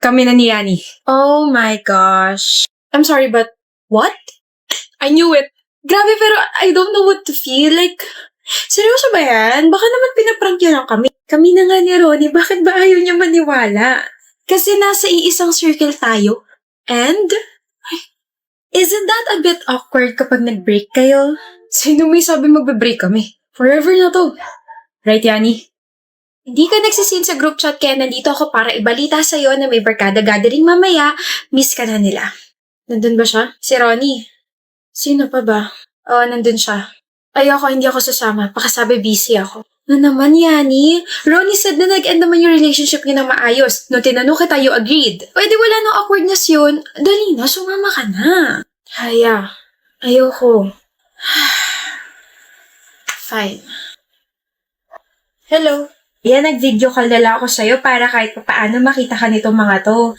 Kami na ni Yani. Oh my gosh. I'm sorry, but what? I knew it. Grabe, pero I don't know what to feel. Like, seryoso ba yan? Baka naman pinaprank niya lang kami. Kami na nga ni Ronnie, bakit ba ayaw niya maniwala? Kasi nasa iisang circle tayo. And, isn't that a bit awkward kapag nag-break kayo? Sino may sabi magbe-break kami? Forever na to. Right, Yani? Hindi ka nagsisin sa group chat kaya nandito ako para ibalita sa'yo na may barkada gathering mamaya, miss ka na nila. Nandun ba siya? Si Ronnie. Sino pa ba? Oo, nandun siya. Ayoko, hindi ako sasama. Pakasabi busy ako. Na naman, Yani? Ronnie said na nag-end naman yung relationship niyo na maayos. No, tinanong kita, you agreed. Pwede wala nang awkwardness yun. Dali na, sumama ka na. Haya. Ayoko. Fine. Hello. Yan, nag-video call na lang ako sa'yo para kahit paano makita ka nitong mga to.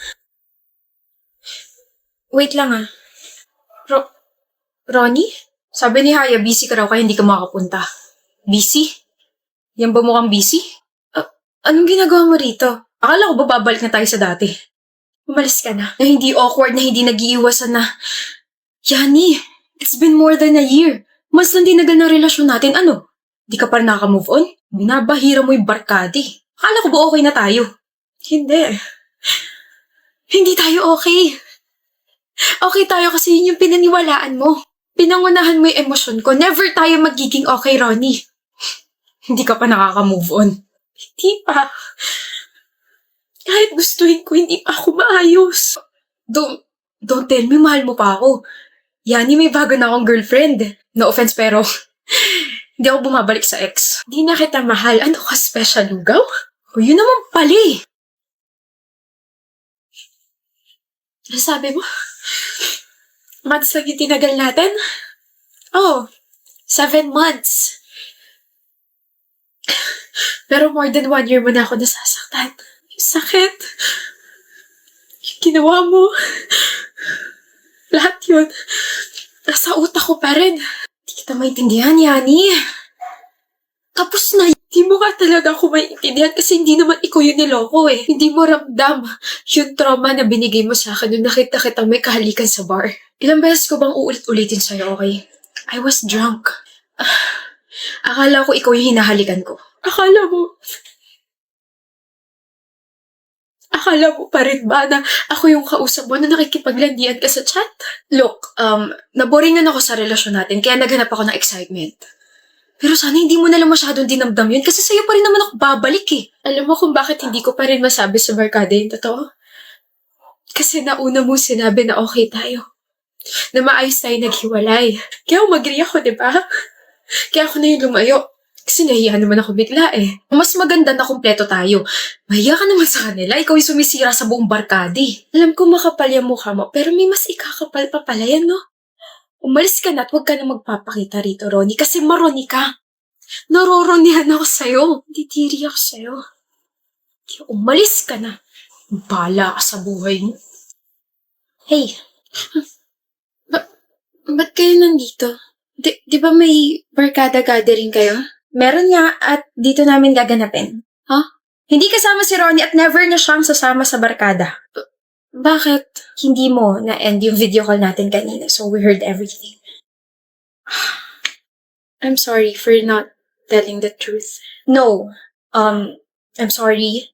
Wait lang ah. Ronnie? Sabi ni Haya, busy ka raw kaya hindi ka makapunta. Busy? Yan ba mukhang busy? Anong ginagawa mo rito? Akala ko ba babalik na tayo sa dati? Umalis ka na. Na hindi awkward, na hindi nag-iiwasan na... Yani, it's been more than a year. Mas nang dinagal ng relasyon natin, ano? Di ka pa rin naka-move on? Binabahira mo yung barkadi. Akala ko ba okay na tayo? Hindi. Hindi tayo okay. Okay tayo kasi yun yung pinaniwalaan mo. Pinangunahan mo yung emosyon ko. Never tayo magiging okay, Ronnie. Hindi ka pa nakaka-move on. Hindi pa. Kahit gustuhin ko, hindi pa ako maayos. Don't tell me, mahal mo pa ako. Yani, may bago na akong girlfriend. No offense, pero hindi ako bumabalik sa ex. Di na kita mahal. Ano ka, special lugaw? O yun naman pala eh. Ano sabi mo? Months lang yung tinagal natin? Oh, 7 months. Pero more than 1 year mo na ako nasasaktan. Yung sakit. Yung ginawa mo. Lahat yun. Nasa utak ko pa rin. Hindi kita maintindihan, Yani. Tapos na. Hindi mo nga talaga ako maintindihan kasi hindi naman ikaw yung niloko eh. Hindi mo ramdam yung trauma na binigay mo sa akin nung nakita kita may kahalikan sa bar. Ilang beses ko bang uulit-ulitin sa'yo, okay? I was drunk. Akala ko ikaw yung hinahalikan ko. Akala mo pa rin ba na ako yung kausap mo na nakikipaglandian ka sa chat? Look, naboringan ako sa relasyon natin kaya naghanap ako ng excitement. Pero sana hindi mo nalang masyadong dinamdam yun kasi sa'yo pa rin naman ako babalik eh. Alam mo kung bakit hindi ko pa rin masabi sa barkada yung totoo? Kasi nauna mo sinabi na okay tayo. Na maayos tayo naghiwalay. Kaya umagri ako, di ba? Kaya ako na yung lumayo. Kasi nahiya naman ako bigla eh. Mas maganda na kumpleto tayo. Mahiya ka naman sa kanila. Ikaw yung sumisira sa buong barkadi. Alam ko makapal yung mukha mo, pero may mas ikakapal pa pala yan, no? Umalis ka na at huwag ka na magpapakita rito, Ronnie, kasi maroni ka. Naroronihan ako sa'yo. Ditiri ako sa'yo. Kaya umalis ka na. Bala ka sa buhay mo. Hey, ba't kayo nandito? Di ba may barkada gathering kayo? Meron nga at dito namin gaganapin. Huh? Hindi kasama si Ronnie at never na siyang sasama sa barkada. Bakit? Hindi mo na-end yung video call natin kanina, so we heard everything. I'm sorry for not telling the truth. No. I'm sorry.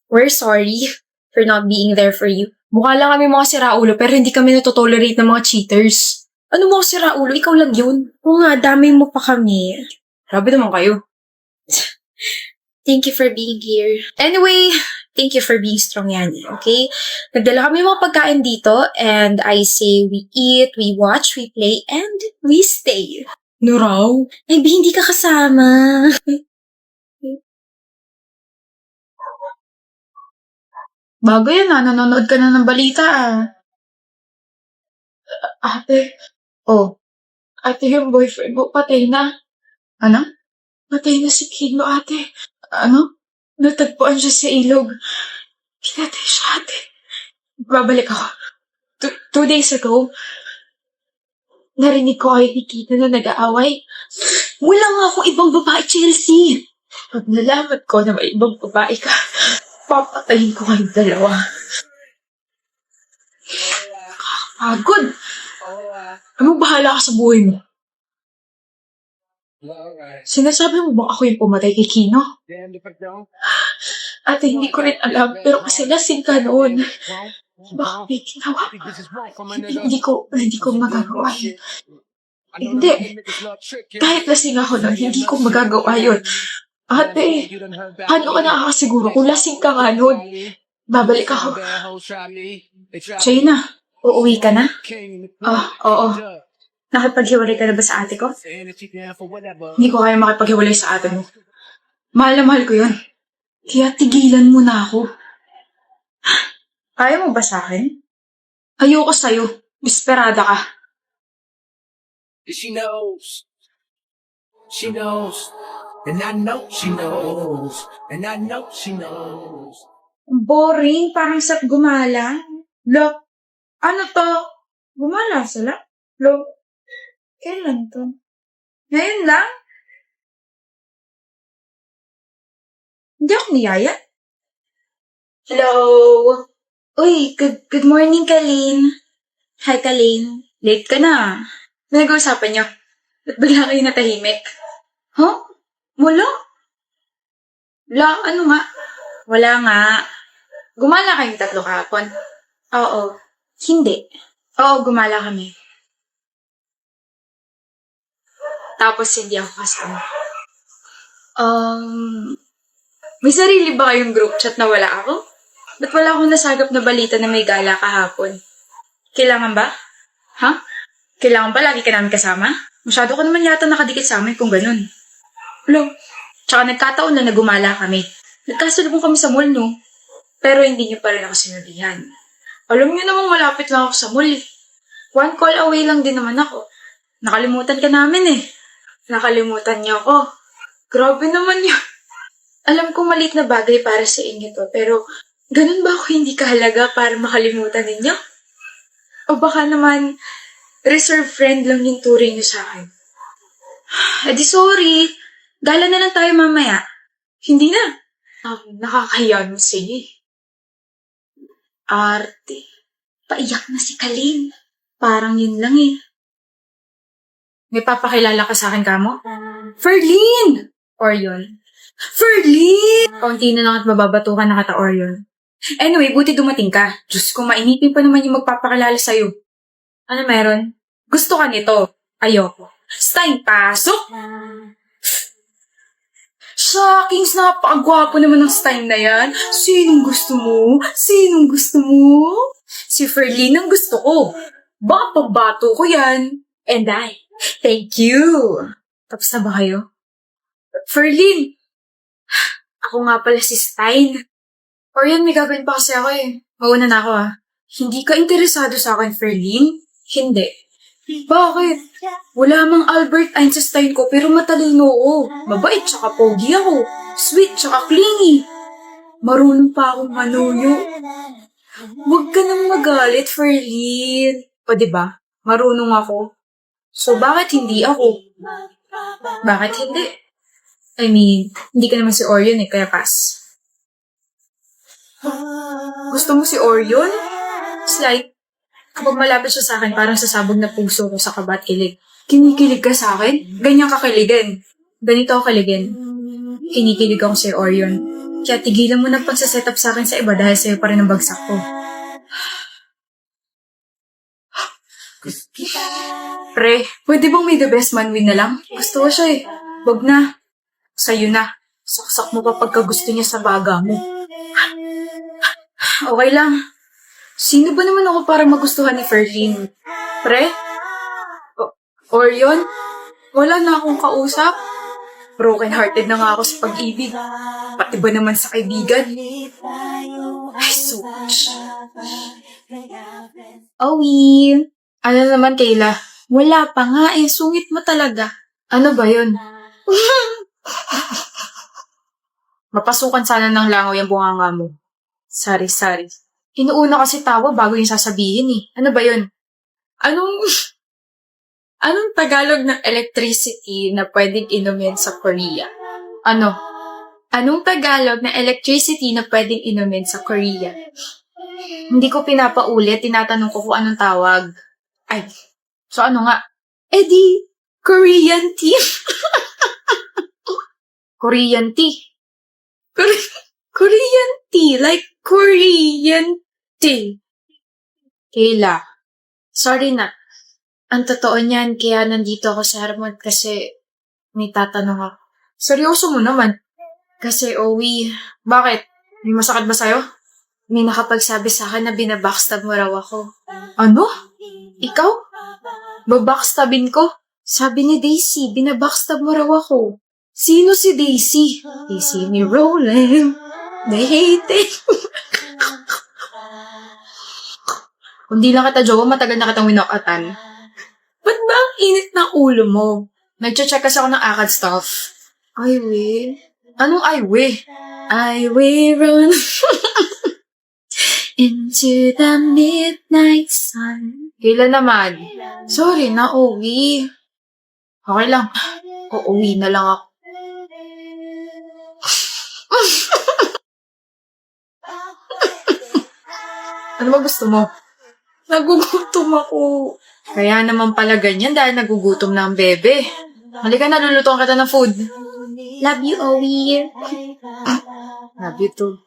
We're sorry for not being there for you. Mukha lang kami mga siraulo pero hindi kami natotolerate ng mga cheaters. Ano mo siraulo? Ikaw lang yun. Oo nga, dami mo pa kami. Grabe naman kayo. Thank you for being here. Anyway, thank you for being strong, Yani, okay? Nagdala kami ng mga pagkain dito and I say we eat, we watch, we play, and we stay. No raw? Ay, hindi ka kasama. Bago yan nanonood ka na ng balita Ate. Oh. Ate, yung boyfriend mo patay na. Ano? Patay na si Kino, ate. Ano? Natagpuan siya sa ilog. Pinatay siya, ate. Babalik ako. 2 days ago, narinig ko kayo ni Kino na nag-aaway. Wala nga akong ibang babae, Chelsea. Pag nalaman ko na may ibang babae ka, papatayin ko kayong dalawa. Pagod. Anong bahala ka sa buhay mo? Sinasabi mo ba ako yung pumatay kay Kino? Ate, hindi ko rin alam, pero kasi lasing ka noon. Baka may ginawa. Hindi ko magagawa yun. Hindi. Kahit lasing ako noon, hindi ko magagawa yun. Ate, paano ka nakakasiguro kung lasing ka nga noon? Babalik ako. China, uuwi ka na? Oo. Nakipaghiwalay ka na ba sa ate ko? Hindi ko kaya makipaghiwalay sa ate mo. Mahal na mahal ko yun. Kaya tigilan mo na ako. Kaya mo ba sa akin? Ayoko sa'yo. Desperada ka. She knows. She knows. And I know she knows. And I know she knows. Boring. Parang sap gumala. Lo, ano to? Gumala sila? Lo, kailan to? Ngayon lang? Hindi ako niyaya. Hello? Uy, good morning, Kalin. Hi, Kalin. Late ka na. Ano nag-uusapan niyo? Ba't bigla kayo natahimik? Huh? Wala? Ano nga? Wala nga. Gumala kayong tatlo kahapon? Oo. Hindi. Oo, gumala kami. Tapos hindi ako kasama. May sarili ba kayong group chat na wala ako? Ba't wala akong nasagap na balita na may gala kahapon? Kailangan ba? Ha? Kailangan ba lagi ka namin kasama? Masyado ka naman yata nakadikit sa amin kung ganun. Hello? Tsaka nagkataon na nagumala kami. Nagkasalubong kami sa mall, no? Pero hindi niyo pa rin ako sinabihan. Alam niyo namang malapit lang ako sa mall. One call away lang din naman ako. Nakalimutan ka namin eh. Nakalimutan niyo ako. Grabe naman yun. Alam ko maliit na bagay para sa inyo to, pero ganun ba ako hindi kahalaga para makalimutan ninyo? O baka naman, reserve friend lang yung turing niyo sa akin. Edi sorry. Gala na lang tayo mamaya. Hindi na. Nakakahiya mo sa'yo eh. Arte. Paiyak na si Kalin. Parang yun lang eh. May papakilala ka sa akin, Kamo? Ferlin! Orion. Ferlin! Kaunti na lang at mababatukan na kata Orion. Anyway, buti dumating ka. Diyos ko, mainitin pa naman yung magpapakilala sa'yo. Ano meron? Gusto ka nito? Ayoko. Stein, pasok! Shockings, napakagwapo naman ng Stein na yan. Sinong gusto mo? Sinong gusto mo? Si Ferlin ang gusto ko. Baka pagbato ko yan. And I, thank you. Tapos na ba kayo? Ferlin! Ako nga pala si Stein. Orion, may gagawin pa kasi ako eh. Mauna na ako ah. Hindi ka interesado sa akin, Ferlin? Hindi. Bakit? Wala mang Albert Einstein ko pero matalino ako. Mabait tsaka pogi ako. Sweet tsaka clingy. Marunong pa akong manuyo. Huwag ka nang magalit, Ferlin. O diba? Marunong ako. So bakit hindi ako? Bakit hindi? I mean, hindi ka naman si Orion eh, kaya pass. Gusto mo si Orion? It's like, kapag malapit siya sa akin, parang sasabog na puso ko sa kaba at kilig. Kinikilig ka sa akin? Ganyan ka kiligin. Ganito ako kiligin. Kinikilig ako si Orion. Kaya tigilan mo na pagsaset up sa akin sa iba dahil sa'yo pa rin ang bagsak ko. Pre, pwede bang may the best man win na lang? Gusto ko siya eh. Wag na. Sa'yo na. Saksak mo pa pagka gusto niya sa baga mo. Okay lang. Sino ba naman ako para magustuhan ni Ferlin? Pre? Orion? Wala na akong kausap. Broken-hearted na nga ako sa pag-ibig. Pati ba naman sa kaibigan? Ay, such. Owie. Ano naman, Kayla? Wala pa nga eh. Sungit mo talaga. Ano ba yun? Mapasukan sana ng langaw yung bunganga mo. Sorry. Inuuna kasi tawa bago yung sasabihin eh. Ano ba yun? Anong Tagalog ng electricity na pwedeng inumin sa Korea? Anong Tagalog na electricity na pwedeng inumin sa Korea? Hindi ko pinapaulit, tinatanong ko kung anong tawag. Ay, so ano nga? Eh di, Korean tea. Korean tea. Korean tea. Like Korean tea. Kayla, sorry na. Ang totoo niyan, kaya nandito ako sa Harmon kasi may tatanong ako. Seryoso mo naman. Kasi, Owie, bakit? May masakit ba sa'yo? May nakapagsabi sa akin na binabackstab mo raw ako. Ano? Ikaw? Babackstabin ko? Sabi ni Daisy, binabackstab mo raw ako. Sino si Daisy? They see me rolling. They hate it. Kung di lang kita jowa, matagal na kitang winokatan. Ba't ba ang init ng ulo mo? Nag-check kasi ako ng ACAD stuff. Ay, we. Anong ay, we? I will run into the midnight sun. Kailan naman? Sorry na, Owie. Okay lang. Uuwi na lang ako. Ano ba gusto mo? Nagugutom ako. Kaya naman pala ganyan dahil nagugutom na ang bebe. Halika na, lulutuan kita ng food. Love you, Owie. Love you too.